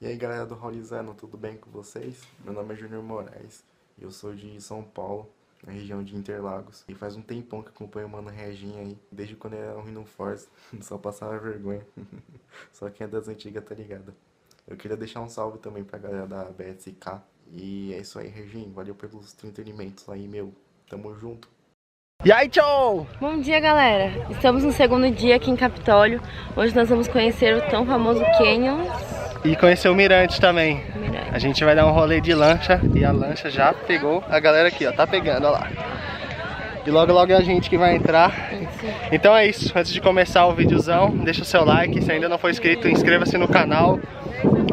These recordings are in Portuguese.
E aí galera do Haulizando, tudo bem com vocês? Meu nome é Júnior Moraes e eu sou de São Paulo, na região de Interlagos. E faz um tempão que acompanho o Mano Reginha aí, desde quando ele era um Rhino Force, só passava vergonha. Só quem é das antigas tá ligado. Eu queria deixar um salve também pra galera da BSK. E é isso aí, Reginho, valeu pelos entretenimentos aí, meu. Tamo junto. E aí, tchau! Bom dia, galera! Estamos no segundo dia aqui em Capitólio. Hoje nós vamos conhecer o tão famoso Canyon. E conhecer o Mirante também. Mirante. A gente vai dar um rolê de lancha e a lancha já pegou a galera aqui, ó. Tá pegando, ó lá. E logo logo é a gente que vai entrar. Isso. Então é isso. Antes de começar o videozão, deixa o seu like. Se ainda não for inscrito, inscreva-se no canal.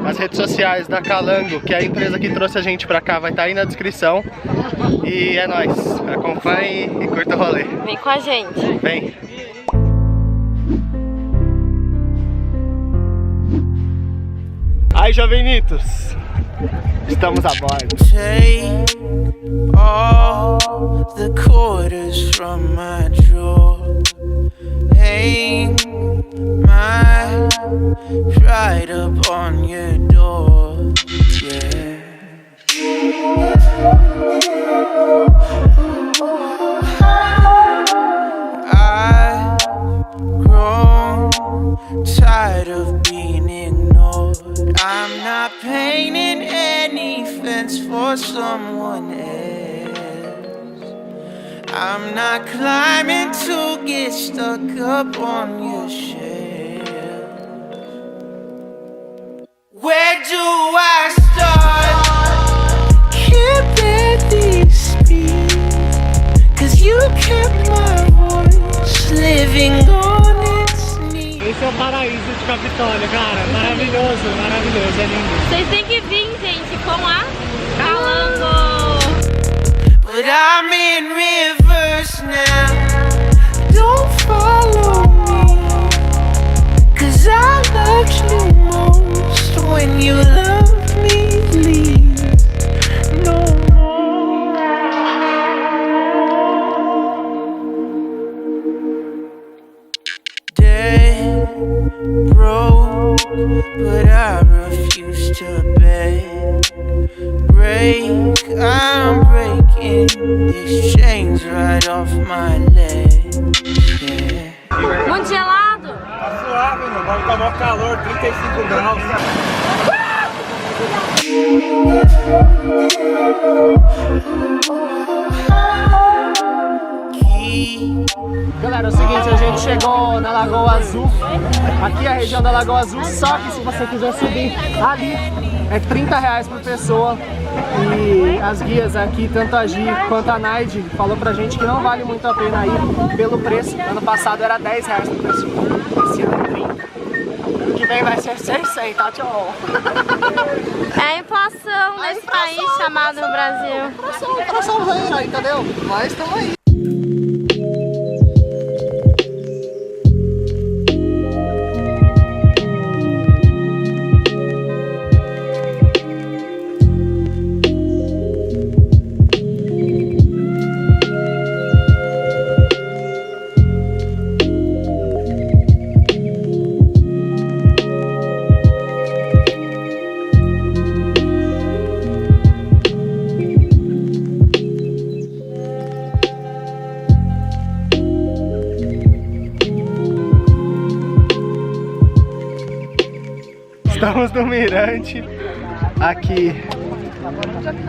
As redes sociais da Calango, que é a empresa que trouxe a gente pra cá, vai estar aí na descrição. E é nóis. Acompanhe e curta o rolê. Vem com a gente. Vem. Aí, jovenitos, estamos a bordo. Take all the quarters from my drawer, hang my pride up on your door, yeah. I've grown tired of being ignored. I'm not painting any fence for someone else. I'm not climbing to get stuck up on your shelf. Where do I start? Can't barely speak, 'cause you kept my voice living on its knees. Esse é o Paraíso de Capitólio, cara. Maravilhoso, maravilhoso, é lindo. Vocês têm que vir, gente, com a Calango. But I'm in reverse now. Don't follow me, 'cause I loved you most when you loved me least. No more. Dead, broke, but I refuse to beg. Break, I'm breaking these chains right off my leg, yeah. Muito gelado? Tá suave, mano. Vai ficar mó calor, 35 graus. Galera, é o seguinte, a gente chegou na Lagoa Azul. Aqui é a região da Lagoa Azul, só que se você quiser subir ali, é R$30 por pessoa. E as guias aqui, tanto a Gi quanto a Naide, falou pra gente que não vale muito a pena ir pelo preço. Ano passado era R$10 por pessoa, esse ano é 30. O que vem vai ser 600, tá, tchau? É a inflação nesse país chamado Brasil. Inflação vem aí, entendeu? Mas estamos aí. Estamos no mirante aqui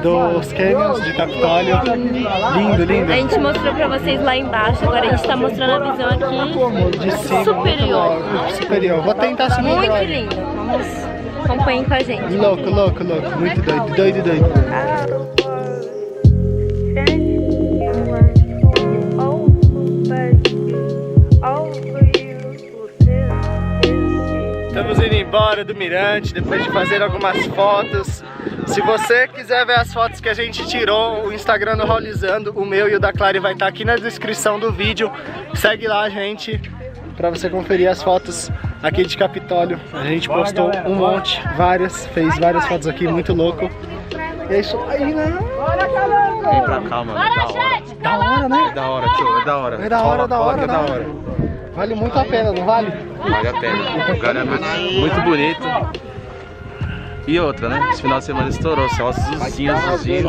dos Canyons de Capitólio. Lindo, lindo. A gente mostrou pra vocês lá embaixo, agora a gente tá mostrando a visão aqui De cima, superior. superior. Vou tentar subir. Muito lindo. Vamos, acompanhem com a gente. Louco, louco, louco. Muito doido, doido, doido. Estamos indo embora do mirante depois de fazer algumas fotos. Se você quiser ver as fotos que a gente tirou, o Instagram do Haulizando, o meu e o da Clary vai estar aqui na descrição do vídeo. Segue lá, gente, pra você conferir as fotos aqui de Capitólio. A gente postou um monte, fez várias fotos aqui, muito louco. E é isso aí, né? Vem pra cá, mano. Da hora, né? É da hora, tio. É da hora. É da hora, da hora, é da né? hora. Vale muito a pena, não vale? Vale a pena. O lugar é muito bonito. E outra, né? Esse final de semana estourou, só azulzinho, azulzinho.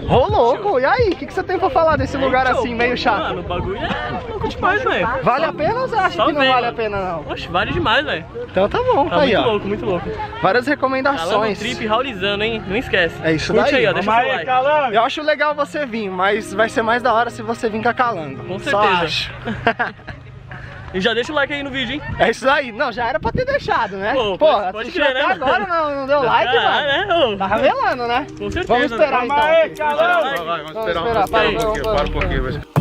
Ô, louco, e aí? O que você tem pra falar desse lugar assim, meio chato? Mano, o bagulho é louco demais, velho. Vale a pena ou você acha que não vale a pena, não? Oxe, vale demais, velho. Então tá bom, Tá aí, muito ó. louco, muito louco. Várias Calando recomendações. trip, Haulizando, hein? Não esquece. É isso Curte daí. aí, ó, deixa o seu like. Eu acho legal você vir, mas vai ser mais da hora se você vir com a Calando. Com Só certeza. acho. E já deixa o like aí no vídeo, hein? É isso aí. Não, já era pra ter deixado, né? Pô, Pô, pode assistiu crer, até né? agora, não deu like, mano. né? Ô. Tá revelando, né? Com certeza. Vamos esperar, né? então. Vai, vamos esperar um esperar, pouquinho. Para um pouquinho.